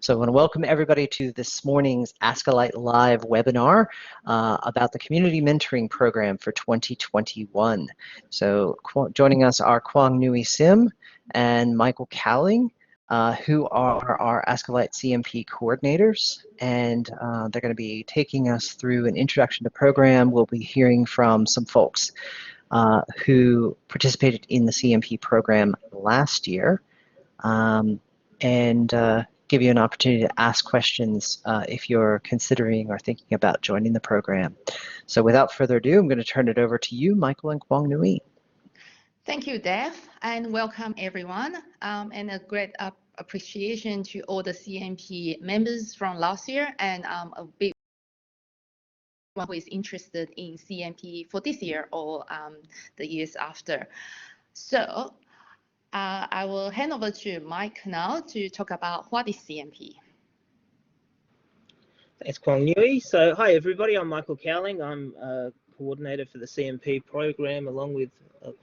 So I want to welcome everybody to this morning's ASCILITE Live webinar about the Community Mentoring Program for 2021. So joining us are Kwong Nui Sim and Michael Cowling, who are our ASCILITE CMP coordinators, and they're going to be taking us through an introduction to program. We'll be hearing from some folks who participated in the CMP program last year, and give you an opportunity to ask questions if you're considering or thinking about joining the program. So without further ado, I'm going to turn it over to you, Michael and Kwong Nui. Thank you, Dev, and welcome everyone, and a great appreciation to all the CMP members from last year, and a big one who is interested in CMP for this year or the years after. So I will hand over to Mike now to talk about what is CMP. Thanks, Kwong Nui. So hi everybody, I'm Michael Cowling. I'm coordinator for the CMP program along with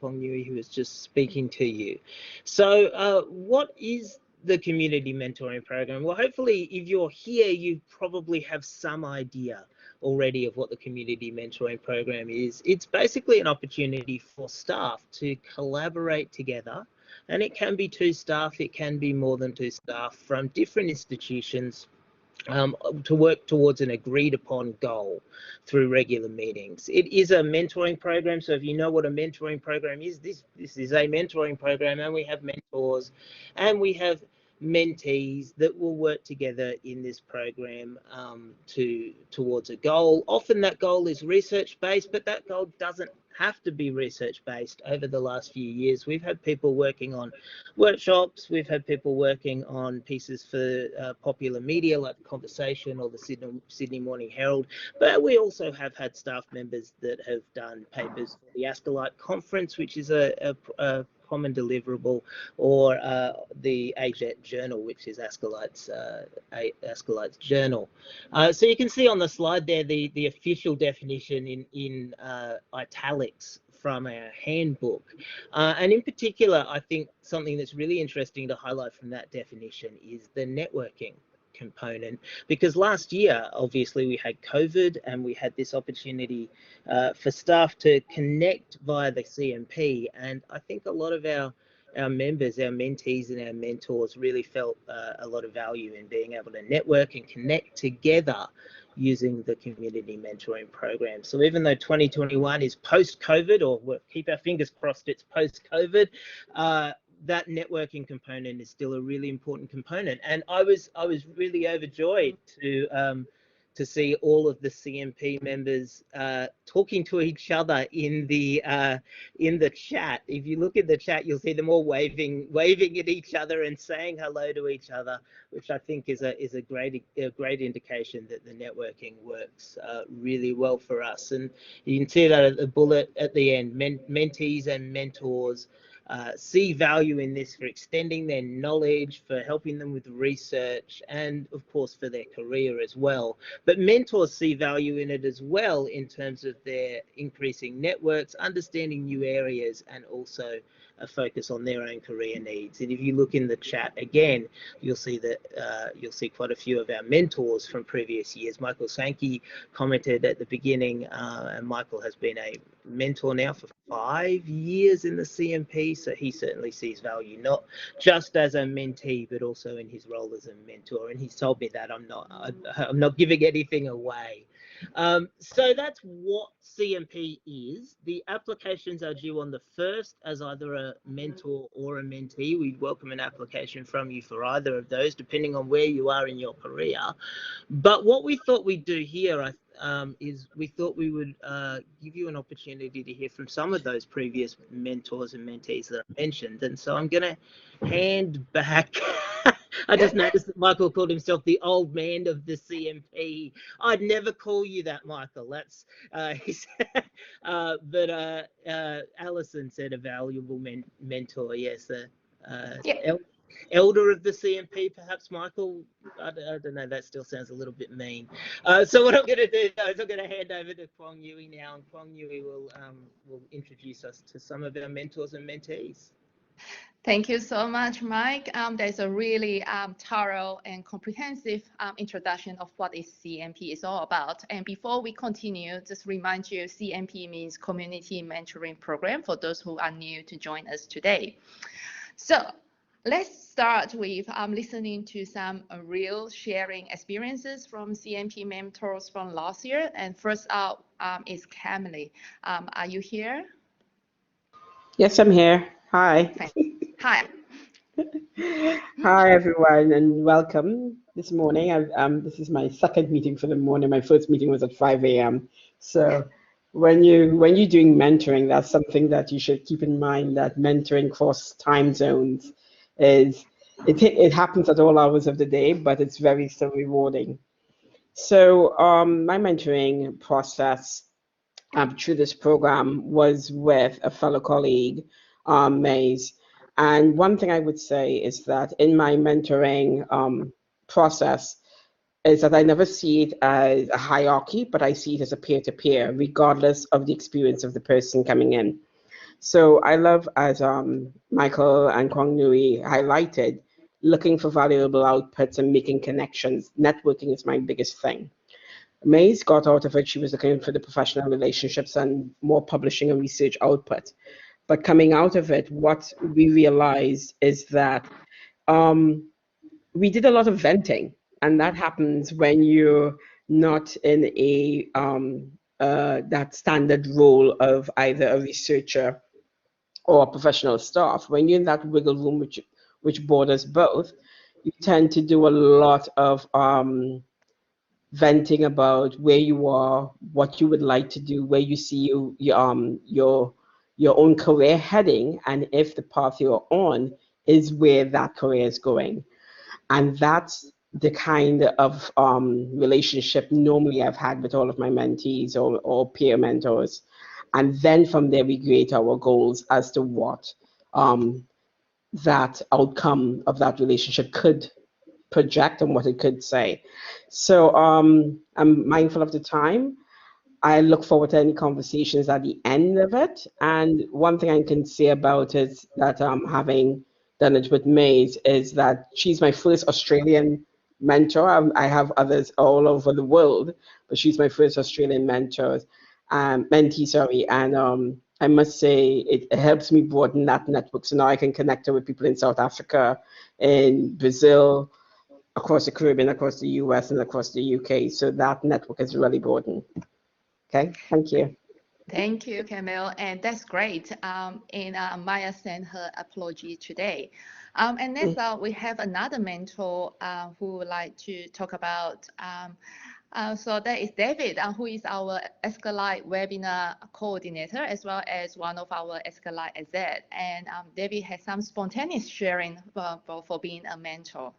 Kwong Nui, who is just speaking to you. So what is the community mentoring program? Well, hopefully if you're here, you probably have some idea already of what the community mentoring program is. It's basically an opportunity for staff to collaborate together, and it can be two staff, it can be more than two staff from different institutions to work towards an agreed upon goal through regular meetings. It is a mentoring program, so if you know what a mentoring program is, this is a mentoring program, and we have mentors and we have mentees that will work together in this program towards a goal. Often that goal is research-based, but that goal doesn't have to be research-based. Over the last few years, we've had people working on workshops, we've had people working on pieces for popular media like The Conversation or the Sydney Morning Herald, but we also have had staff members that have done papers for the ASCILITE conference, which is a common deliverable, or the ASCILITE journal, which is ASCILITE's journal. So you can see on the slide there the official definition in italics from our handbook. And in particular, I think something that's really interesting to highlight from that definition is the networking component, because last year obviously we had COVID and we had this opportunity for staff to connect via the CMP, and I think a lot of our members, our mentees and our mentors really felt a lot of value in being able to network and connect together using the community mentoring program. So even though 2021 is post-COVID, or we'll keep our fingers crossed it's post-COVID, that networking component is still a really important component. And I was really overjoyed to see all of the CMP members talking to each other in the chat. If you look at the chat, you'll see them all waving at each other and saying hello to each other, which I think is a great indication that the networking works really well for us. And you can see that at the bullet at the end, mentees and mentors see value in this for extending their knowledge, for helping them with research, and of course for their career as well. But mentors see value in it as well in terms of their increasing networks, understanding new areas, and also a focus on their own career needs. And if you look in the chat again, you'll see that you'll see quite a few of our mentors from previous years. Michael Sankey commented at the beginning, and Michael has been a mentor now for 5 years in the CMP, so he certainly sees value not just as a mentee but also in his role as a mentor, and he's told me that I'm not giving anything away. So that's what CMP is. The applications are due on the 1st as either a mentor or a mentee. We'd welcome an application from you for either of those, depending on where you are in your career. But what we thought we'd do here is we thought we would give you an opportunity to hear from some of those previous mentors and mentees that I mentioned. And so I'm going to hand back. I just noticed that Michael called himself the old man of the CMP. I'd never call you that, Michael. That's but Alison said a valuable mentor. Yes, elder of the CMP, perhaps, Michael. I don't know. That still sounds a little bit mean. So what I'm going to do though is I'm going to hand over to Kwong Nui now, and Kwong Nui will introduce us to some of our mentors and mentees. Thank you so much, Mike. There's a really thorough and comprehensive introduction of what is CMP is all about. And before we continue, just remind you, CMP means Community Mentoring Program for those who are new to join us today. So let's start with listening to some real sharing experiences from CMP mentors from last year. And first out is Camille. Are you here? Yes, I'm here. Hi. Hi. Hi, everyone, and welcome this morning. This is my second meeting for the morning. My first meeting was at 5 a.m. So when you're doing mentoring, that's something that you should keep in mind, that mentoring across time zones it happens at all hours of the day, but it's very still rewarding. So my mentoring process through this program was with a fellow colleague, Maze. And one thing I would say is that in my mentoring process is that I never see it as a hierarchy, but I see it as a peer-to-peer, regardless of the experience of the person coming in. So I love, as Michael and Kwong Nui highlighted, looking for valuable outputs and making connections. Networking is my biggest thing. Maze got out of it, she was looking for the professional relationships and more publishing and research output. But coming out of it, what we realized is that we did a lot of venting, and that happens when you're not in a that standard role of either a researcher or a professional staff. When you're in that wiggle room, which borders both, you tend to do a lot of venting about where you are, what you would like to do, where you see your own career heading, and if the path you're on is where that career is going. And that's the kind of relationship normally I've had with all of my mentees or peer mentors. And then from there, we create our goals as to what that outcome of that relationship could project and what it could say. So I'm mindful of the time. I look forward to any conversations at the end of it. And one thing I can say about it that having done it with Maze is that she's my first Australian mentor. I have others all over the world, but she's my first Australian mentee, sorry. And I must say it helps me broaden that network. So now I can connect her with people in South Africa, in Brazil, across the Caribbean, across the US, and across the UK. So that network is really broadened. Okay, thank you. Thank you, Camille, and that's great. And Maya sent her apology today. And next we have another mentor who would like to talk about. So that is David, who is our ASCILITE webinar coordinator, as well as one of our ASCILITE exec. And David has some spontaneous sharing for being a mentor.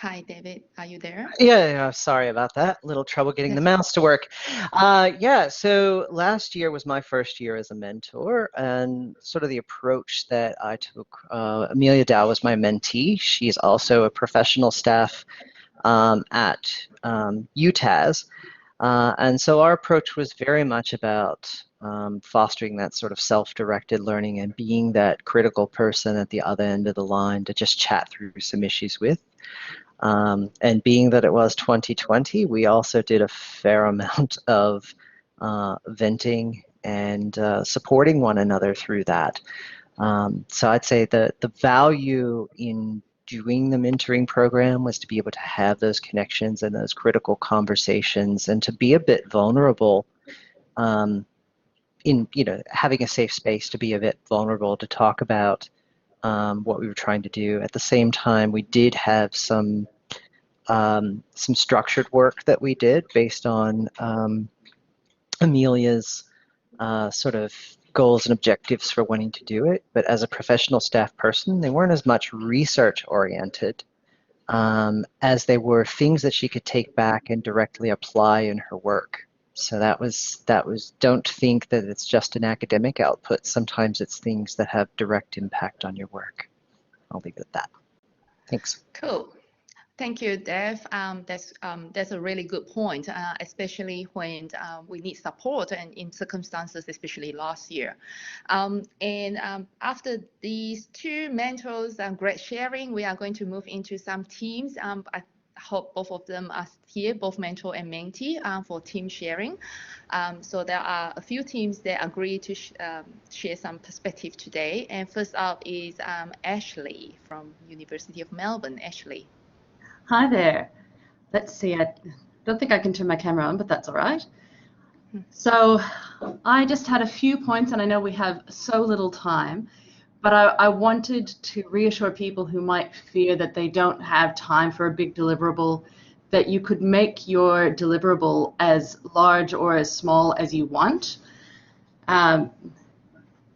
Hi, David. Are you there? Yeah, sorry about that. A little trouble getting the mouse to work. Yeah, so last year was my first year as a mentor, and sort of the approach that I took, Amelia Dow was my mentee. She's also a professional staff at UTAS. And so our approach was very much about fostering that sort of self-directed learning and being that critical person at the other end of the line to just chat through some issues with. And being that it was 2020, we also did a fair amount of venting and supporting one another through that. So I'd say the value in doing the mentoring program was to be able to have those connections and those critical conversations and to be a bit vulnerable in having a safe space to be a bit vulnerable to talk about what we were trying to do. At the same time, we did have some structured work that we did based on Amelia's sort of goals and objectives for wanting to do it. But as a professional staff person, they weren't as much research oriented as they were things that she could take back and directly apply in her work. So that was, don't think that it's just an academic output. Sometimes it's things that have direct impact on your work. I'll leave it at that. Thanks. Cool. Thank you, Dev. That's a really good point, especially when we need support and in circumstances, especially last year. After these two mentors and great sharing, we are going to move into some teams. I hope both of them are here, both mentor and mentee, for team sharing. So there are a few teams that agree to share some perspective today. And first up is Ashley from University of Melbourne. Ashley. Hi there. Let's see, I don't think I can turn my camera on, but that's all right. So I just had a few points, and I know we have so little time, but I wanted to reassure people who might fear that they don't have time for a big deliverable, that you could make your deliverable as large or as small as you want.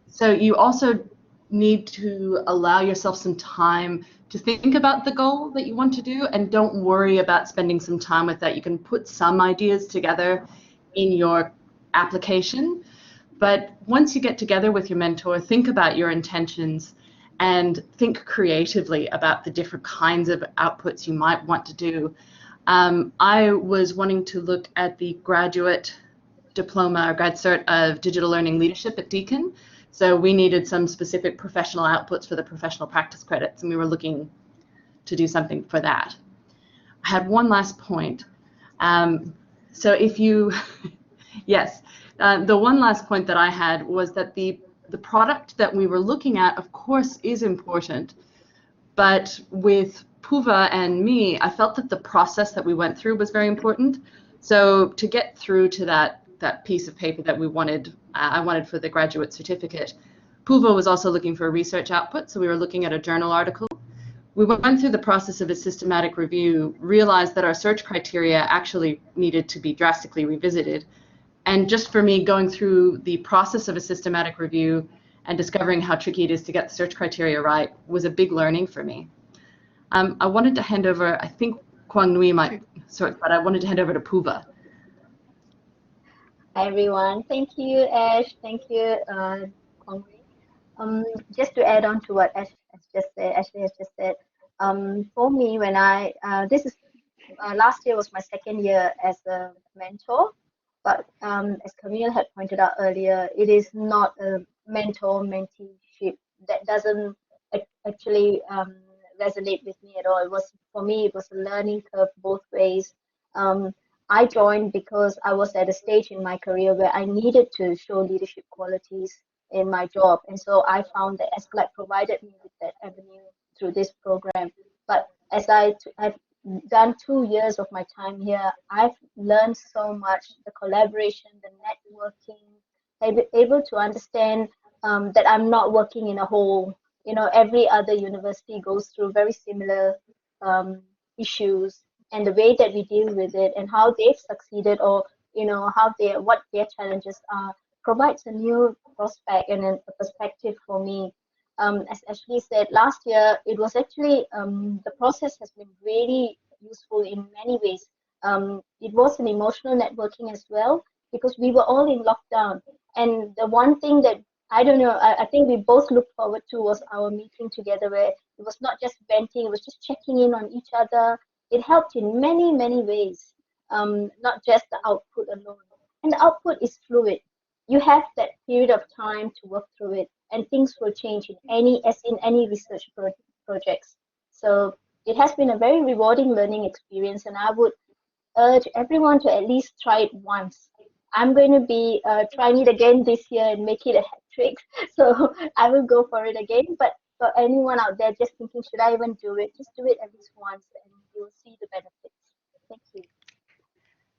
So you also need to allow yourself some time to think about the goal that you want to do, and don't worry about spending some time with that. You can put some ideas together in your application, but once you get together with your mentor, think about your intentions and think creatively about the different kinds of outputs you might want to do. I was wanting to look at the graduate diploma or grad cert of digital learning leadership at Deakin. So we needed some specific professional outputs for the professional practice credits, and we were looking to do something for that. I had one last point. So if you, yes, the one last point that I had was that the product that we were looking at, of course, is important, but with Puva and me, I felt that the process that we went through was very important. So to get through to that piece of paper that we wanted, I wanted for the graduate certificate, Puva was also looking for a research output, so we were looking at a journal article. We went through the process of a systematic review, realized that our search criteria actually needed to be drastically revisited. And just for me, going through the process of a systematic review and discovering how tricky it is to get the search criteria right was a big learning for me. I wanted to hand over, I think Kwong Nui might sort, but I wanted to hand over to Puva. Hi everyone, thank you Ash, thank you Kwong. Just to add on to what Ashley has just said, for me when last year was my second year as a mentor, but as Camille had pointed out earlier, it is not a mentor-menteeship. That doesn't actually resonate with me at all. For me it was a learning curve both ways. I joined because I was at a stage in my career where I needed to show leadership qualities in my job, and so I found that ASCILITE provided me with that avenue through this program. But as I've done 2 years of my time here, I've learned so much: the collaboration, the networking. I've been able to understand that I'm not working in a whole. You know, every other university goes through very similar issues, and the way that we deal with it and how they've succeeded, or what their challenges are, provides a new prospect and a perspective for me. As Ashley said, last year it was actually the process has been really useful in many ways. It was an emotional networking as well, because we were all in lockdown, and the one thing that I think we both looked forward to was our meeting together, where it was not just venting, it was just checking in on each other. It helped in many, many ways, not just the output alone. And the output is fluid. You have that period of time to work through it, and things will change in any research projects. So it has been a very rewarding learning experience, and I would urge everyone to at least try it once. I'm going to be trying it again this year and make it a hat trick. So I will go for it again. But for anyone out there just thinking, should I even do it? Just do it at least once, and you'll see the benefits. Thank you.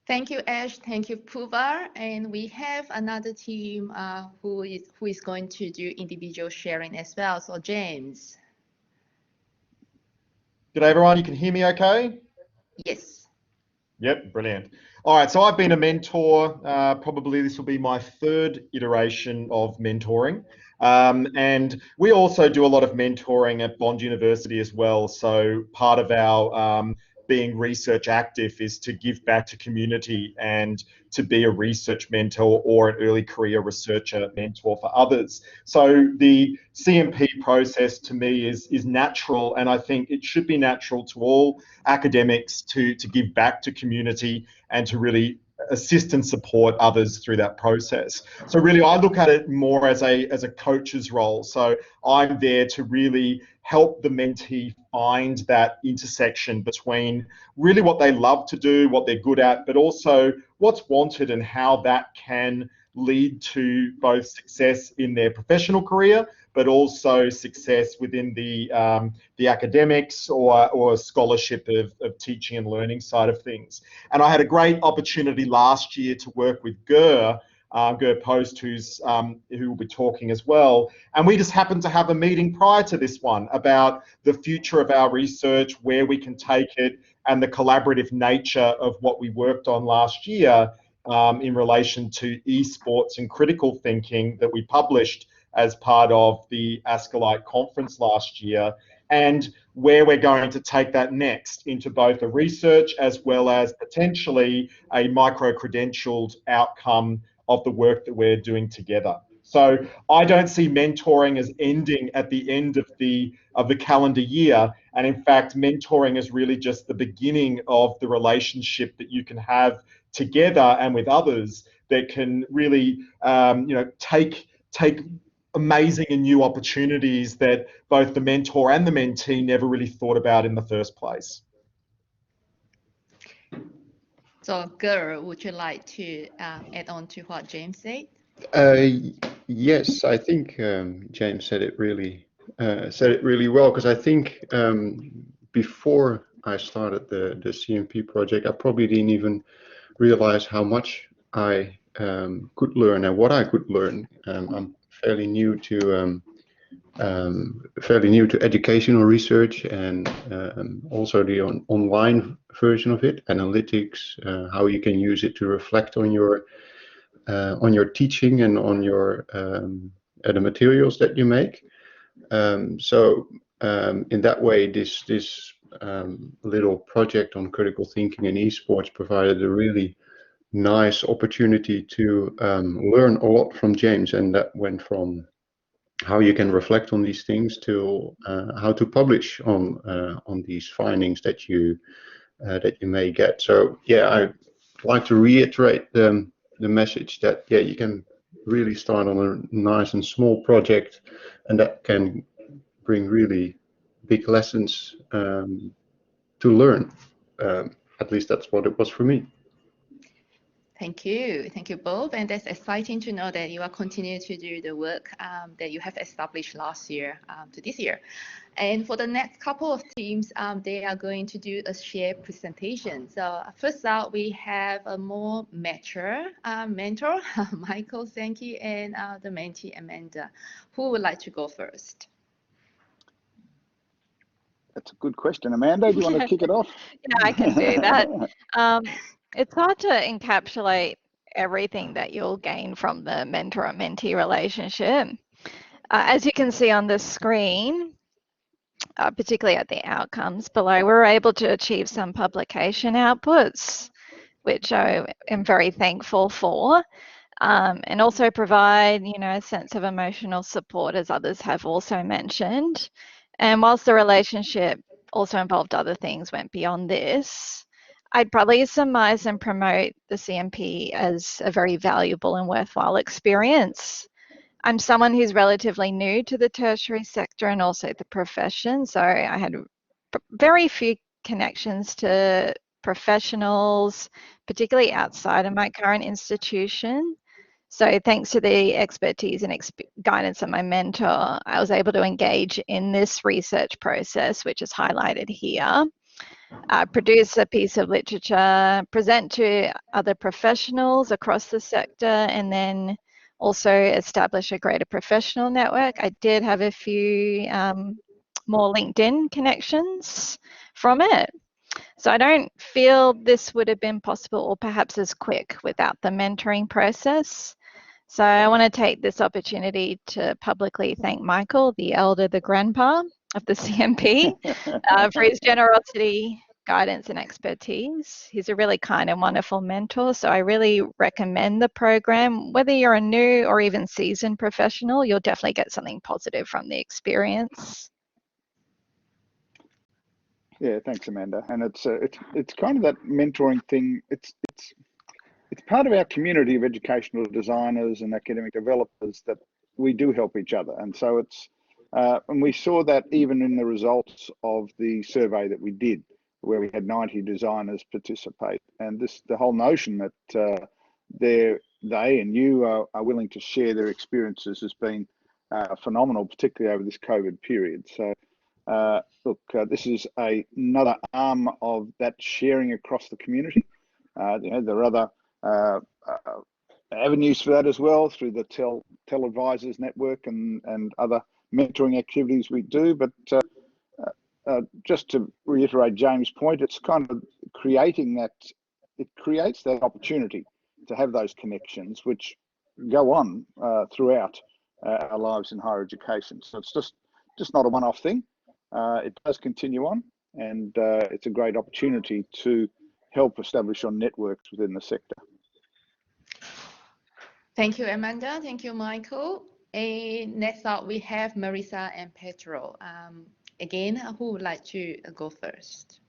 Thank you, Ash. Thank you, Puva. And we have another team who is going to do individual sharing as well. So James. G'day everyone, you can hear me okay? Yes. Yep, brilliant. All right, so I've been a mentor, probably this will be my third iteration of mentoring. And we also do a lot of mentoring at Bond University as well. So part of our being research active is to give back to community and to be a research mentor or an early career researcher mentor for others. So the CMP process to me is natural, and I think it should be natural to all academics to give back to community and to really assist and support others through that process. So really I look at it more as a coach's role. So I'm there to really help the mentee find that intersection between really what they love to do, what they're good at, but also what's wanted and how that can lead to both success in their professional career, but also success within the academics or scholarship of teaching and learning side of things. And I had a great opportunity last year to work with Ger Post, who will be talking as well. And we just happened to have a meeting prior to this one about the future of our research, where we can take it, and the collaborative nature of what we worked on last year in relation to esports and critical thinking that we published as part of the ASCILITE conference last year, and where we're going to take that next into both a research as well as potentially a micro-credentialed outcome of the work that we're doing together. So I don't see mentoring as ending at the end of the calendar year, and in fact mentoring is really just the beginning of the relationship that you can have together and with others that can really take amazing and new opportunities that both the mentor and the mentee never really thought about in the first place. So, Ger, would you like to add on to what James said? Yes, I think James said it really well, because I think before I started the CMP project, I probably didn't even realize how much I could learn and what I could learn. I'm fairly new to educational research, and also the online version of it, analytics, how you can use it to reflect on your teaching and on your the materials that you make. So in that way, this little project on critical thinking and esports provided a really nice opportunity to learn a lot from James, and that went from how you can reflect on these things to how to publish on these findings that you may get. So yeah, I'd like to reiterate the message that you can really start on a nice and small project, and that can bring really big lessons to learn. At least that's what it was for me. Thank you both, and that's exciting to know that you are continuing to do the work that you have established last year to this year. And for the next couple of teams, they are going to do a shared presentation. So first out, we have a more mature mentor, Michael, Sankey, and the mentee, Amanda. Who would like to go first? That's a good question. Amanda, do you want to kick it off? Yeah, I can do that. It's hard to encapsulate everything that you'll gain from the mentor-mentee relationship. As you can see on the screen, particularly at the outcomes below, we're able to achieve some publication outputs, which I am very thankful for, and also provide, a sense of emotional support, as others have also mentioned. And whilst the relationship also involved other things, went beyond this, I'd probably surmise and promote the CMP as a very valuable and worthwhile experience. I'm someone who's relatively new to the tertiary sector and also the profession, so I had very few connections to professionals, particularly outside of my current institution. So thanks to the expertise and guidance of my mentor, I was able to engage in this research process, which is highlighted here. Produce a piece of literature, present to other professionals across the sector, and then also establish a greater professional network. I did have a few more LinkedIn connections from it. So I don't feel this would have been possible or perhaps as quick without the mentoring process. So I want to take this opportunity to publicly thank Michael, the elder, the grandpa of the CMP, for his generosity guidance and expertise. He's a really kind and wonderful mentor, so I really recommend the program. Whether you're a new or even seasoned professional, you'll definitely get something positive from the experience. Yeah, thanks, Amanda. And it's kind of that mentoring thing. It's part of our community of educational designers and academic developers that we do help each other. And so it's and we saw that even in the results of the survey that we did, where we had 90 designers participate. And the whole notion that they and you are willing to share their experiences has been phenomenal, particularly over this COVID period. So look, this is another arm of that sharing across the community. There are other avenues for that as well, through the Tell Advisors Network and other mentoring activities we do. But just to reiterate James' point, it's kind of creating that, it creates that opportunity to have those connections which go on throughout our lives in higher education. So it's just not a one-off thing. It does continue on, and it's a great opportunity to help establish your networks within the sector. Thank you, Amanda. Thank you, Michael. And next up, we have Marissa and Pedro. Again, who would like to go first?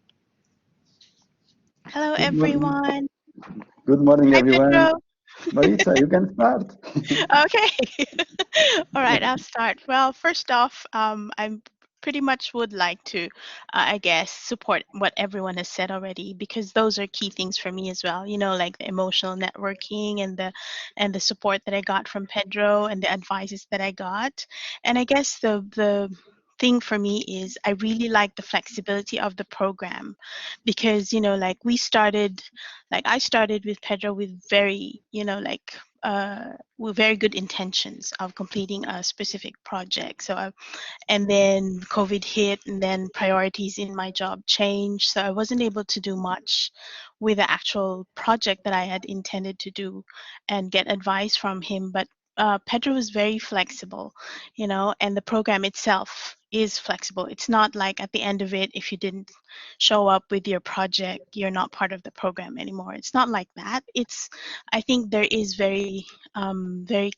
Hello, Good morning. everyone. Good morning, Hi, everyone. Pedro. Marissa, you can start. Okay. All right, I'll start. Well, first off, I pretty much would like to, I guess, support what everyone has said already, because those are key things for me as well. You know, like the emotional networking and the support that I got from Pedro and the advices that I got. And I guess the thing for me is I really like the flexibility of the program, because, you know, like I started with Pedro with very, you know, like with very good intentions of completing a specific project. So and then COVID hit, and then priorities in my job changed, so I wasn't able to do much with the actual project that I had intended to do and get advice from him. But Pedro was very flexible, you know, and the program itself is flexible. It's not like at the end of it, if you didn't show up with your project, you're not part of the program anymore. It's not like that. I think there is very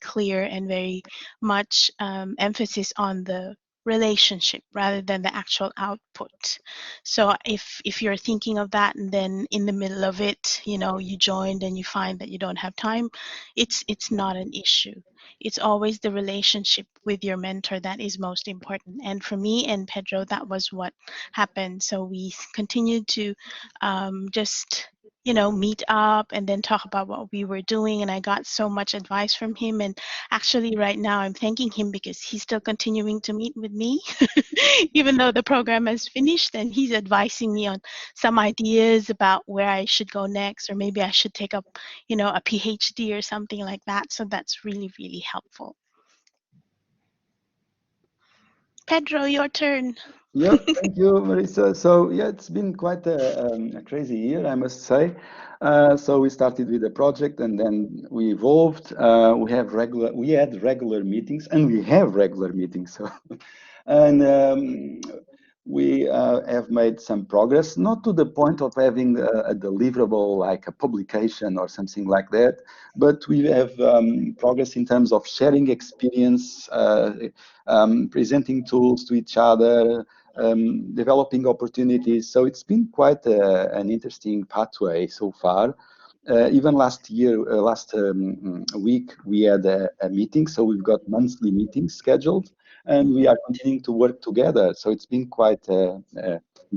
clear and very much emphasis on the relationship rather than the actual output. So if you're thinking of that, and then in the middle of it, you know, you joined and you find that you don't have time, it's not an issue. It's always the relationship with your mentor that is most important. And for me and Pedro, that was what happened. So we continued to just, you know, meet up and then talk about what we were doing. And I got so much advice from him. And actually right now I'm thanking him because he's still continuing to meet with me, even though the program has finished, and he's advising me on some ideas about where I should go next, or maybe I should take up, you know, a PhD or something like that. So that's really, really helpful. Pedro, your turn. Yep, thank you, Marissa. So yeah, it's been quite a crazy year, I must say. So we started with a project, and then we evolved. We had regular meetings, and we have regular meetings. So, and we have made some progress, not to the point of having a deliverable like a publication or something like that, but we have progress in terms of sharing experience, presenting tools to each other, developing opportunities. So it's been quite an interesting pathway so far. Even last week, we had a meeting, so we've got monthly meetings scheduled, and we are continuing to work together. So it's been quite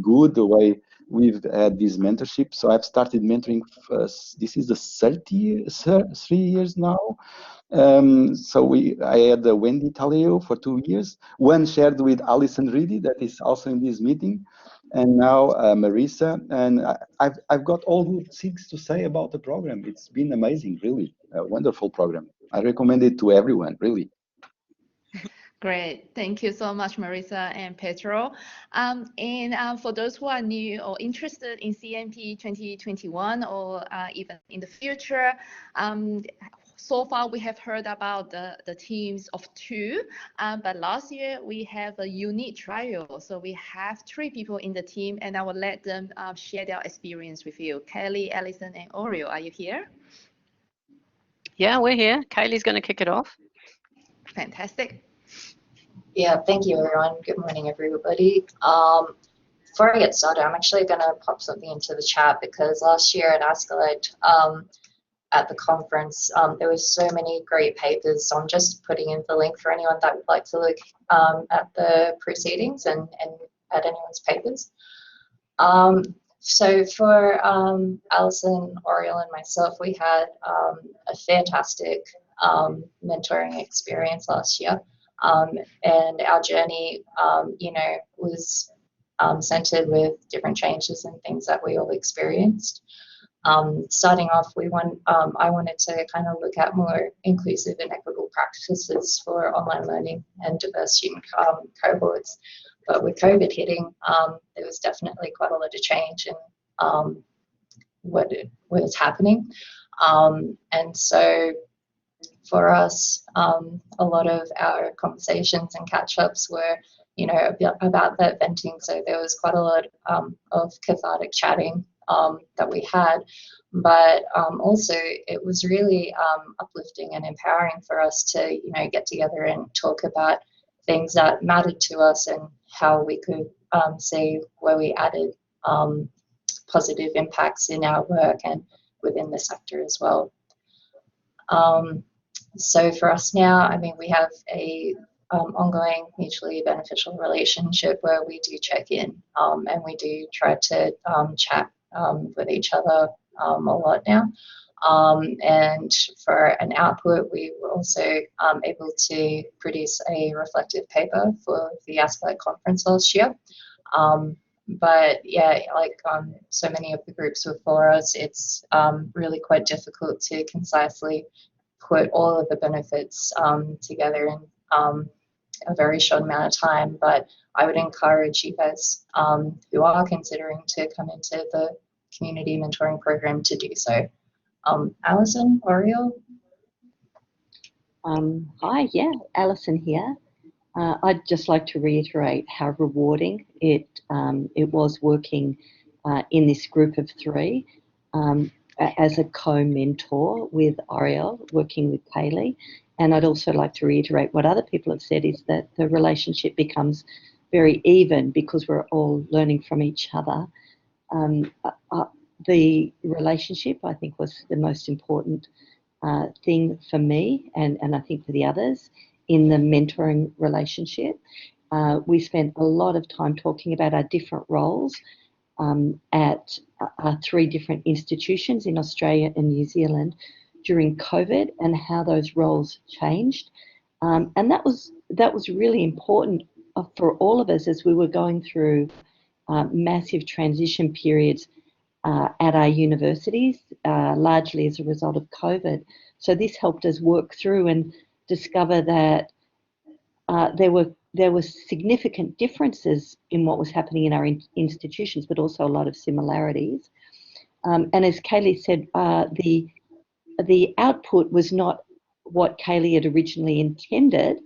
good the way we've had this mentorship. So I've started mentoring, this is the 3 years now. So I had Wendy Taleo for 2 years, one shared with Alison Reedy, that is also in this meeting, and now Marissa. And I've got all good things to say about the program. It's been amazing, really, a wonderful program. I recommend it to everyone, really. Great. Thank you so much, Marissa and Pedro. And for those who are new or interested in CMP 2021 or even in the future, so far we have heard about the teams of 2, but last year we have a unique trial. So we have 3 people in the team, and I will let them share their experience with you. Kalie, Alison, and Oriel, are you here? Yeah, we're here. Kalie's going to kick it off. Fantastic. Yeah, thank you, everyone. Good morning, everybody. Before I get started, I'm actually going to pop something into the chat, because last year at ASCILITE, at the conference, there was so many great papers. So I'm just putting in the link for anyone that would like to look at the proceedings and at anyone's papers. So for Alison, Oriel, and myself, we had a fantastic mentoring experience last year. And our journey, you know, was centered with different changes and things that we all experienced. Starting off, I wanted to kind of look at more inclusive and equitable practices for online learning and diverse student cohorts. But with COVID hitting, there was definitely quite a lot of change in what was happening. And so for us, a lot of our conversations and catch-ups were, you know, about that venting. So there was quite a lot of cathartic chatting that we had, but also it was really uplifting and empowering for us to, you know, get together and talk about things that mattered to us and how we could see where we added positive impacts in our work and within the sector as well. So for us now, I mean, we have a ongoing mutually beneficial relationship where we do check in and we do try to chat with each other a lot now. And for an output, we were also able to produce a reflective paper for the ASCILITE conference last year. But yeah, like so many of the groups before us, it's really quite difficult to concisely put all of the benefits together in a very short amount of time. But I would encourage you guys who are considering to come into the community mentoring program to do so. Alison, Oriel? Hi, yeah, Alison here. I'd just like to reiterate how rewarding it was working in this group of 3 as a co-mentor with Oriel, working with Kalie. And I'd also like to reiterate what other people have said, is that the relationship becomes very even because we're all learning from each other. The relationship, I think, was the most important thing for me and I think for the others in the mentoring relationship. We spent a lot of time talking about our different roles at 3 different institutions in Australia and New Zealand during COVID and how those roles changed. And that was really important for all of us as we were going through massive transition periods at our universities, largely as a result of COVID. So this helped us work through and discover that there were significant differences in what was happening in our institutions, but also a lot of similarities. And as Kalie said, the output was not what Kalie had originally intended,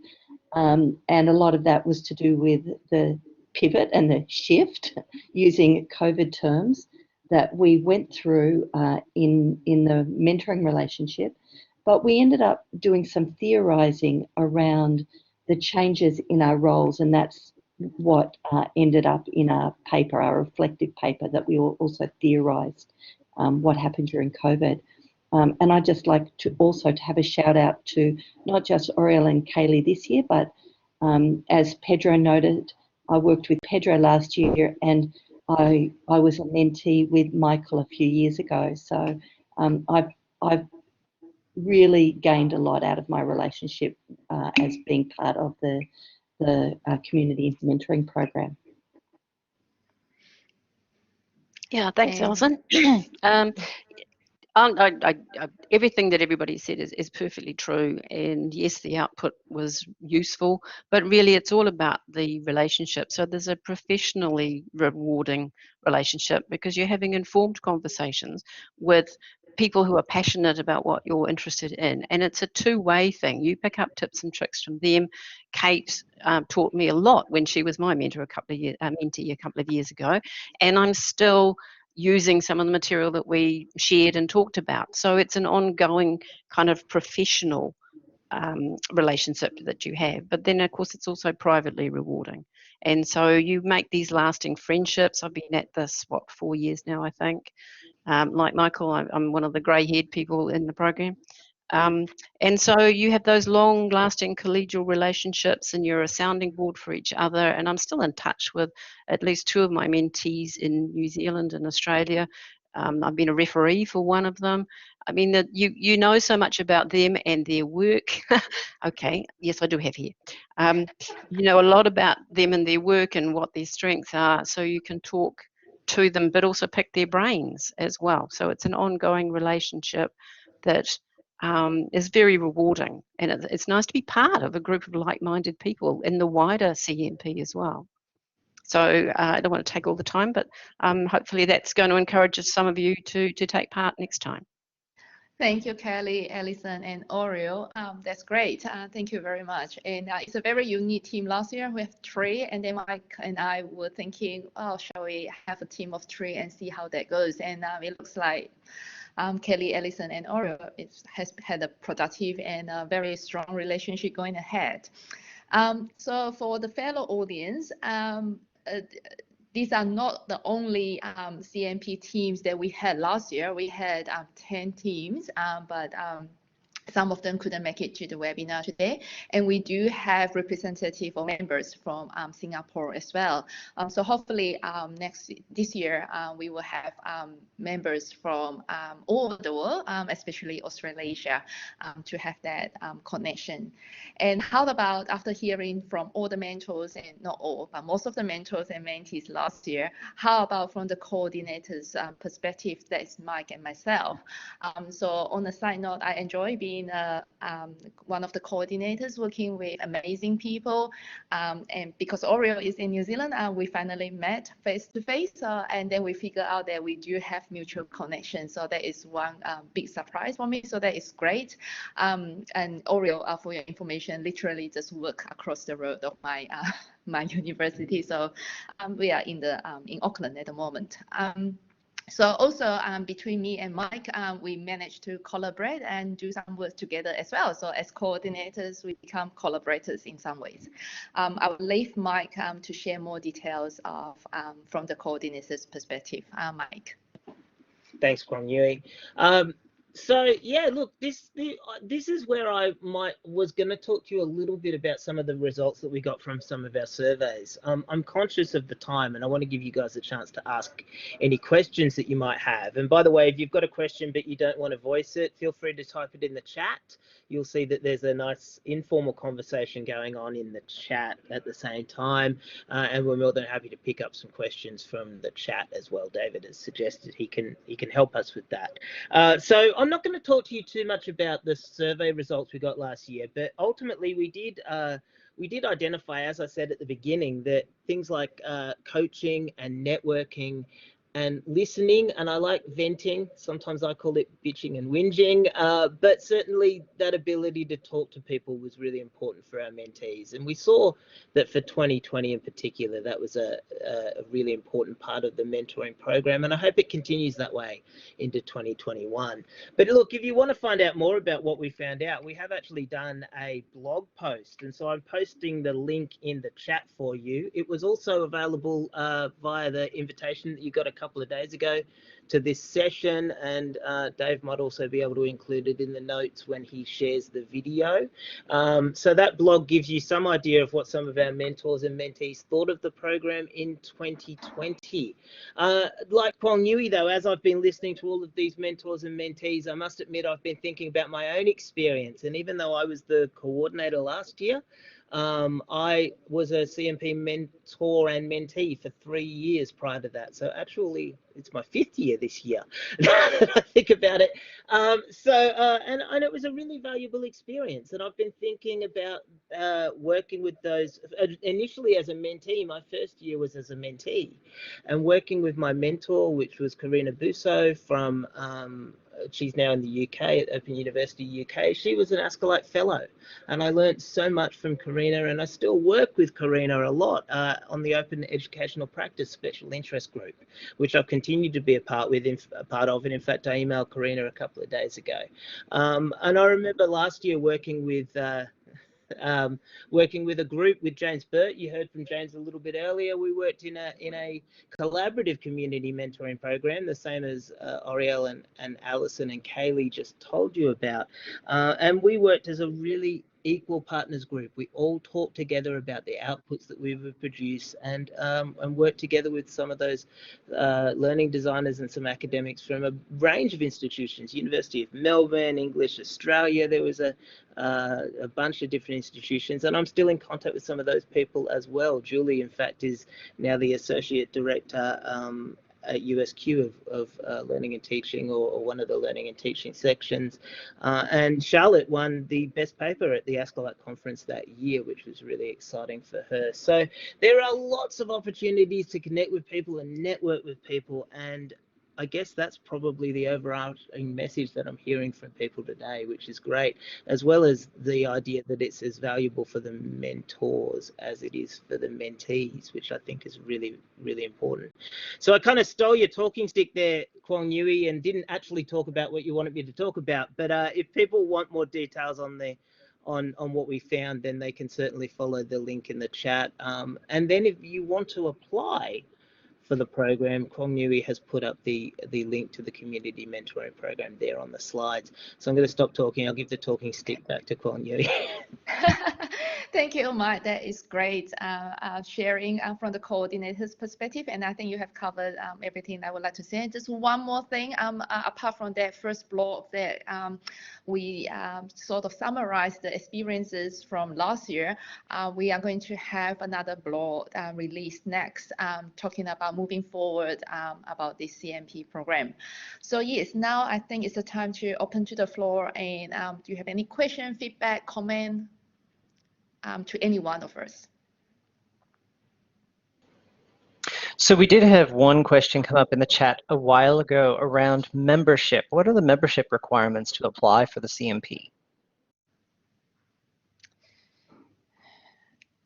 and a lot of that was to do with the pivot and the shift, using COVID terms, that we went through in the mentoring relationship. But we ended up doing some theorising around the changes in our roles, and that's what ended up in our paper, our reflective paper, that we also theorised what happened during COVID. And I'd just like to also to have a shout out to not just Oriel and Kalie this year, but as Pedro noted, I worked with Pedro last year, and I was a mentee with Michael a few years ago. So I've really gained a lot out of my relationship as being part of the community mentoring program. Yeah, thanks, Alison. Everything that everybody said is perfectly true, and yes, the output was useful, but really it's all about the relationship. So there's a professionally rewarding relationship because you're having informed conversations with people who are passionate about what you're interested in, and it's a two-way thing. You pick up tips and tricks from them. Kate taught me a lot when she was my mentor mentee a couple of years ago, and I'm still using some of the material that we shared and talked about. So it's an ongoing kind of professional relationship that you have, but then of course it's also privately rewarding, and so you make these lasting friendships. I've been at this 4 years now, I think. Like Michael, I'm one of the grey-haired people in the program, and so you have those long-lasting collegial relationships, and you're a sounding board for each other. And I'm still in touch with at least 2 of my mentees in New Zealand and Australia. I've been a referee for one of them. I mean, that you know so much about them and their work. Okay, yes, I do have here. You know a lot about them and their work and what their strengths are, so you can talk to them, but also pick their brains as well. So it's an ongoing relationship that is very rewarding, and it's nice to be part of a group of like-minded people in the wider CMP as well. So I don't want to take all the time, but hopefully that's going to encourage some of you to take part next time. Thank you, Kalie, Alison, and Oriel. That's great. Thank you very much. And it's a very unique team. Last year we have 3, and then Mike and I were thinking, oh, shall we have a team of 3 and see how that goes? And it looks like Kalie, Alison, and Oriel has had a productive and a very strong relationship going ahead. So for the fellow audience, these are not the only CMP teams that we had last year. We had 10 teams, but some of them couldn't make it to the webinar today. And we do have representative or members from Singapore as well. So hopefully this year, we will have members from all over the world, especially Australasia, to have that connection. And how about after hearing from all the mentors, and not all, but most of the mentors and mentees last year, how about from the coordinators' perspective, that is Mike and myself. So on a side note, I enjoy being one of the coordinators working with amazing people, and because Oriel is in New Zealand, we finally met face to face, and then we figured out that we do have mutual connections. So that is one big surprise for me. So that is great. And Oriel, for your information, literally just work across the road of my my university. So we are in Auckland at the moment. So also between me and Mike, we managed to collaborate and do some work together as well. So as coordinators, we become collaborators in some ways. I will leave Mike to share more details of from the coordinators' perspective. Mike. Thanks, Kwong Yui. So yeah, look, this is where I was going to talk to you a little bit about some of the results that we got from some of our surveys. I'm conscious of the time, and I want to give you guys a chance to ask any questions that you might have. And by the way, if you've got a question but you don't want to voice it, feel free to type it in the chat. You'll see that there's a nice informal conversation going on in the chat at the same time, and we're more than happy to pick up some questions from the chat as well. David has suggested he can help us with that. So I'm not going to talk to you too much about the survey results we got last year, but ultimately we did identify, as I said at the beginning, that things like coaching and networking and listening, and I like venting, sometimes I call it bitching and whinging, but certainly that ability to talk to people was really important for our mentees. And we saw that for 2020 in particular, that was a really important part of the mentoring program, and I hope it continues that way into 2021. But look, if you want to find out more about what we found out, we have actually done a blog post, and so I'm posting the link in the chat for you. It was also available via the invitation that you got a couple of days ago to this session, and Dave might also be able to include it in the notes when he shares the video. So that blog gives you some idea of what some of our mentors and mentees thought of the program in 2020. Like Kwong Yui though, as I've been listening to all of these mentors and mentees, I must admit I've been thinking about my own experience, and even though I was the coordinator last year, I was a CMP mentor and mentee for 3 years prior to that. So actually, it's my 5th year this year that I think about it. And it was a really valuable experience. And I've been thinking about working with those. Initially as a mentee, my first year was as a mentee, and working with my mentor, which was Karina Busso from she's now in the UK at Open University UK. She was an ASCILITE fellow, and I learned so much from Karina, and I still work with Karina a lot on the Open Educational Practice Special Interest Group, which I've continued to be a part of, and in fact I emailed Karina a couple of days ago. And I remember last year working with a group with James Birt. You heard from James a little bit earlier. We worked in a collaborative community mentoring program, the same as Oriel and Alison and Kalie just told you about. And we worked as a really equal partners group. We all talked together about the outputs that we would produce, and worked together with some of those learning designers and some academics from a range of institutions, University of Melbourne, English Australia. There was a bunch of different institutions, and I'm still in contact with some of those people as well. Julie, in fact, is now the Associate Director at USQ of Learning and Teaching, or one of the Learning and Teaching sections. And Charlotte won the best paper at the ASCILITE conference that year, which was really exciting for her. So there are lots of opportunities to connect with people and network with people, and I guess that's probably the overarching message that I'm hearing from people today, which is great, as well as the idea that it's as valuable for the mentors as it is for the mentees, which I think is really, really important. So I kind of stole your talking stick there, Kwong Nui, and didn't actually talk about what you wanted me to talk about. But if people want more details on what we found, then they can certainly follow the link in the chat. And then if you want to apply for the program, Kwong Nui has put up the link to the community mentoring program there on the slides. So I'm going to stop talking. I'll give the talking stick back to Kwong Nui. Thank you, Omar. That is great sharing from the coordinator's perspective, and I think you have covered everything I would like to say. Just one more thing, apart from that first blog that we sort of summarized the experiences from last year, we are going to have another blog released next, talking about moving forward about this CMP program. So yes, now I think it's the time to open to the floor, and do you have any question, feedback, comment to any one of us? So we did have one question come up in the chat a while ago around membership. What are the membership requirements to apply for the CMP?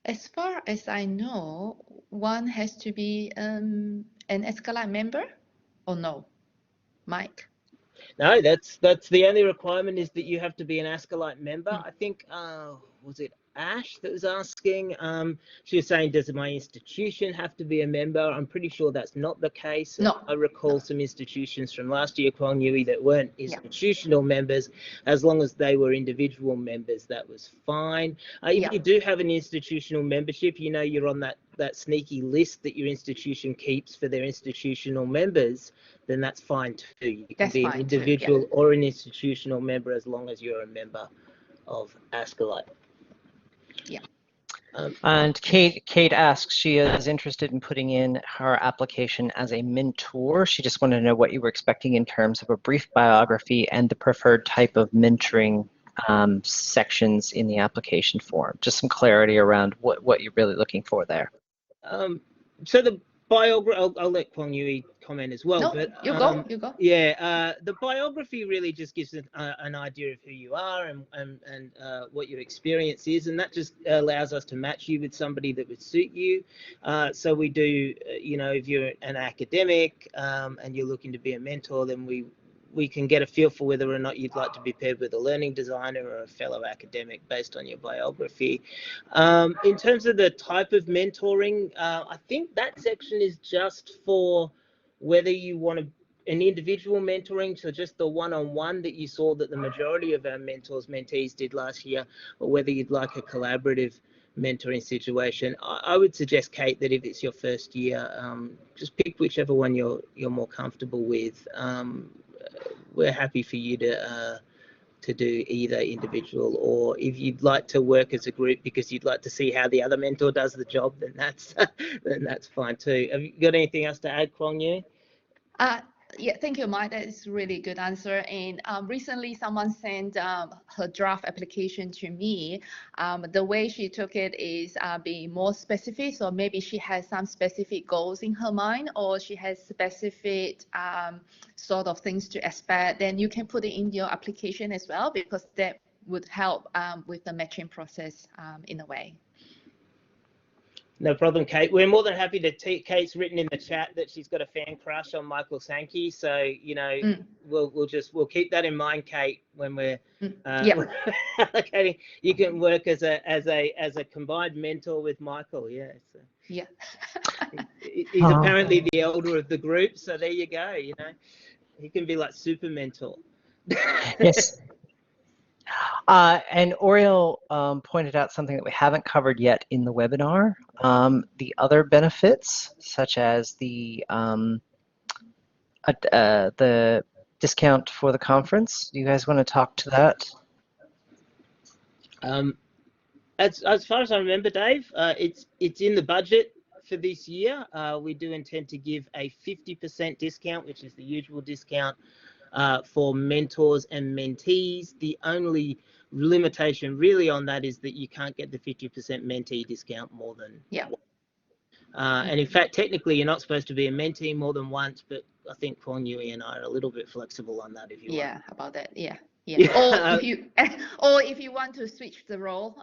As far as I know, one has to be an ASCILITE member, or no? Mike? No, that's the only requirement, is that you have to be an ASCILITE member. I think, was it Ash that was asking? She was saying, does my institution have to be a member? I'm pretty sure that's not the case. No. I recall some institutions from last year, Kwong Nui, that weren't institutional members. As long as they were individual members, that was fine. If you do have an institutional membership, you know you're on that sneaky list that your institution keeps for their institutional members, then that's fine too. You can be an individual or an institutional member, as long as you're a member of ASCILITE. Yeah. And Kate asks, she is interested in putting in her application as a mentor. She just wanted to know what you were expecting in terms of a brief biography and the preferred type of mentoring sections in the application form. Just some clarity around what you're really looking for there. So the biography, I'll let Kwong Nui comment as well. No, but you go. Yeah, the biography really just gives an idea of who you are and what your experience is, and that just allows us to match you with somebody that would suit you. So we do, if you're an academic and you're looking to be a mentor, then we can get a feel for whether or not you'd like to be paired with a learning designer or a fellow academic based on your biography. In terms of the type of mentoring, I think that section is just for whether you want an individual mentoring, so just the one-on-one that you saw that the majority of our mentees did last year, or whether you'd like a collaborative mentoring situation. I would suggest, Kate, that if it's your first year, just pick whichever one you're more comfortable with. We're happy for you to do either individual, or if you'd like to work as a group because you'd like to see how the other mentor does the job, then that's fine too. Have you got anything else to add, Kwong Nui? Yeah, thank you, Mike. That is a really good answer. And recently, someone sent her draft application to me. The way she took it is being more specific. So maybe she has some specific goals in her mind, or she has specific sort of things to expect. Then you can put it in your application as well, because that would help with the matching process in a way. No problem, Kate. We're more than happy to Kate's written in the chat that she's got a fan crush on Michael Sankey. So, you know, we'll keep that in mind, Kate, when we're allocating. You can work as a combined mentor with Michael. Yeah. So. Yeah. He's apparently the elder of the group. So there you go. You know, he can be like super mentor. Yes. And Oriel pointed out something that we haven't covered yet in the webinar, the other benefits, such as the discount for the conference. Do you guys want to talk to that? As far as I remember, Dave, it's in the budget for this year. We do intend to give a 50% discount, which is the usual discount for mentors and mentees. The only limitation really on that is that you can't get the 50% mentee discount more than once. And in fact, technically, you're not supposed to be a mentee more than once, but I think Kwong, Nui and I are a little bit flexible on that if you want. Yeah, about that. Yeah. Or if you want to switch the role,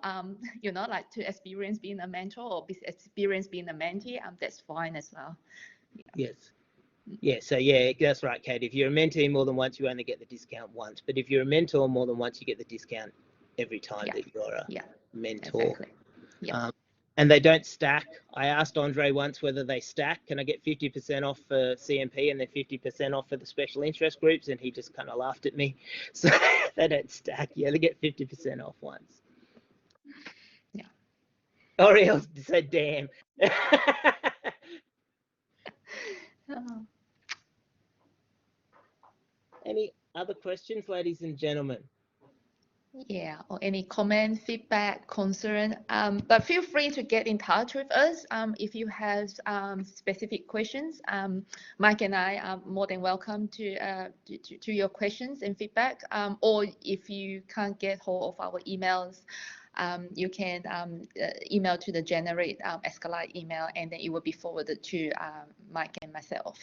you know, like to experience being a mentor or experience being a mentee, that's fine as well. Yes. Yeah, so yeah, that's right, Kate. If you're a mentee more than once, you only get the discount once. But if you're a mentor more than once, you get the discount every time that you're a mentor. Exactly. Yeah. And they don't stack. I asked Andre once whether they stack. Can I get 50% off for CMP and then 50% off for the special interest groups? And he just kind of laughed at me. So they don't stack. You only get 50% off once. Yeah. Oriel said, damn. Any other questions, ladies and gentlemen? Yeah, or any comment, feedback, concern, but feel free to get in touch with us if you have specific questions. Mike and I are more than welcome to your questions and feedback, or if you can't get hold of our emails, you can email to the generate ASCILITE email, and then it will be forwarded to Mike and myself.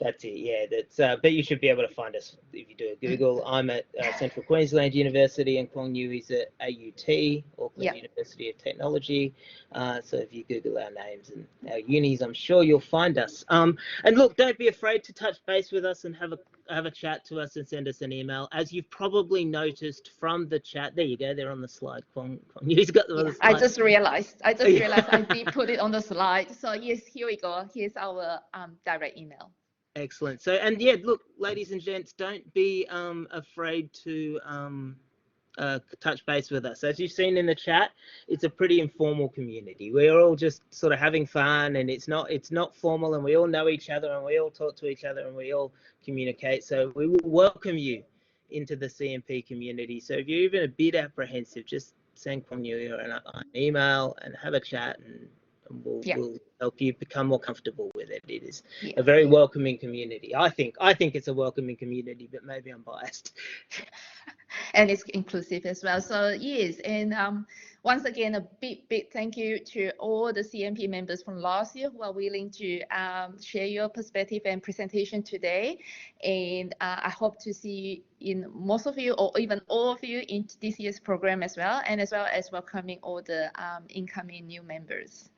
That's it, yeah. That's but you should be able to find us if you do a Google. I'm at Central Queensland University, and Kwong Nui's at AUT, Auckland University of Technology. So if you Google our names and our unis, I'm sure you'll find us. And look, don't be afraid to touch base with us and have a chat to us and send us an email. As you've probably noticed from the chat, there you go, they're on the slide. Kwong Nui's got them on the slide. I just realized I did put it on the slide. So yes, here we go. Here's our direct email. Excellent. So, and yeah, look, ladies and gents, don't be afraid to touch base with us. As you've seen in the chat, it's a pretty informal community. We're all just sort of having fun, and it's not formal, and we all know each other, and we all talk to each other, and we all communicate. So we will welcome you into the CMP community. So if you're even a bit apprehensive, just send Kwong Nui an email and have a chat, and we'll help you become more comfortable with it. It is a very welcoming community. I think it's a welcoming community, but maybe I'm biased. And it's inclusive as well. So yes, and once again, a big thank you to all the CMP members from last year who are willing to share your perspective and presentation today. And I hope to see in most of you, or even all of you, in this year's program as well, and as well as welcoming all the incoming new members.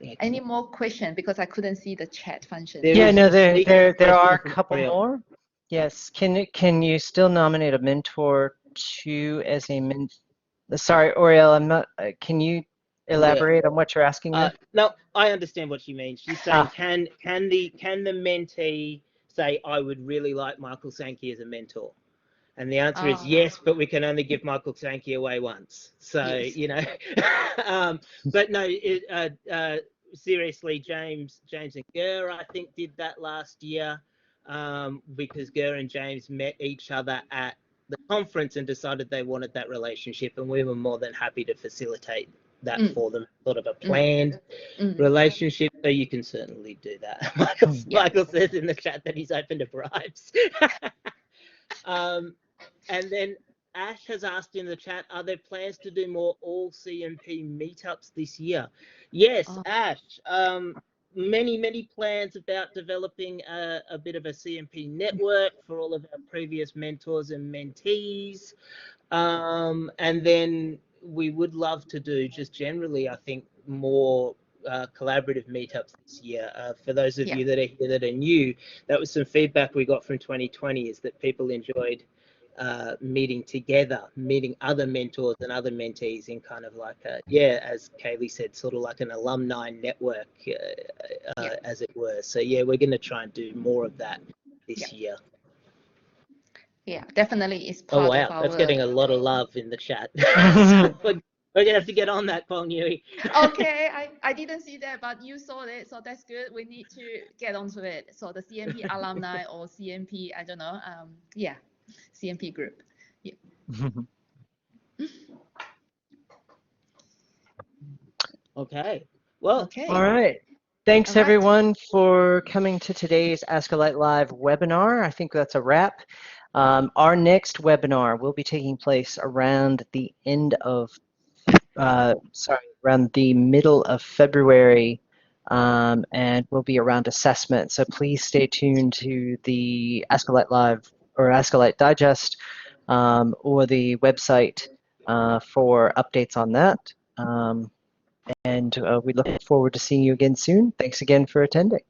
Excellent. Any more questions? Because I couldn't see the chat function. There are a couple more. Yes. Can you still nominate a mentor to as a Sorry, Oriel, I'm not. Can you elaborate on what you're asking there? No, I understand what she means. She's saying, can the mentee say, I would really like Michael Sankey as a mentor? And the answer is yes, but we can only give Michael Sankey away once. So, you know, but no, seriously, James and Ger, I think, did that last year because Ger and James met each other at the conference and decided they wanted that relationship, and we were more than happy to facilitate that Mm. for them, sort of a planned Mm. relationship. So you can certainly do that. Michael says in the chat that he's open to bribes. And then Ash has asked in the chat, are there plans to do more all CMP meetups this year? Yes, Ash. Many plans about developing a bit of a CMP network for all of our previous mentors and mentees. And then we would love to do just generally, I think, more collaborative meetups this year. For those of you that are here that are new, that was some feedback we got from 2020, is that people enjoyed meeting together, meeting other mentors and other mentees in kind of like a, as Kalie said, sort of like an alumni network, as it were. So yeah, we're going to try and do more of that this year. Yeah, definitely it's part wow, of our... that's getting a lot of love in the chat. So we're going to have to get on that, Kwong Nui. Okay, I didn't see that, but you saw it, so that's good. We need to get onto it. So the CMP alumni or CMP, I don't know, CMP group. Yeah. Okay. Well, okay. All right. Thanks everyone for coming to today's ASCILITE Live webinar. I think that's a wrap. Our next webinar will be taking place around the end of, around the middle of February, and will be around assessment. So please stay tuned to the ASCILITE Live or ASCILITE Digest or the website for updates on that. And we look forward to seeing you again soon. Thanks again for attending.